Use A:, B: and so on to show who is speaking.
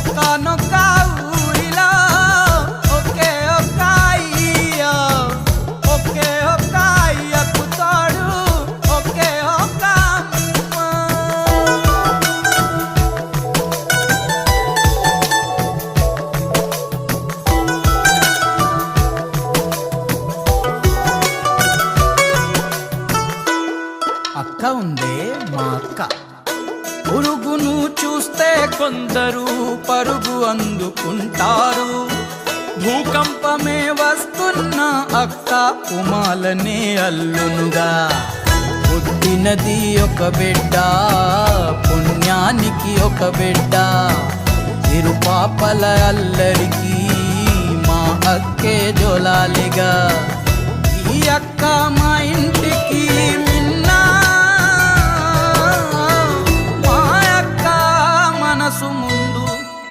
A: ఒకానొక ఊరిలో ఒకే ఒక అయ్య, ఒకే ఒక అయ్యకు తోడు ఒకే ఒక అమ్మ. అక్క ఉందే మా అక్క, పురుగును చూస్తే కొందరు పరుగు అందుకుంటారు. భూకంపమే వస్తున్న అక్క కుమాలనే అల్లునుగా. పుట్టినది ఒక బిడ్డ, పుణ్యానికి ఒక బిడ్డ. ఇరుపాపల అల్లరికి మా అక్కే జోలాలిగా. ఈ అక్క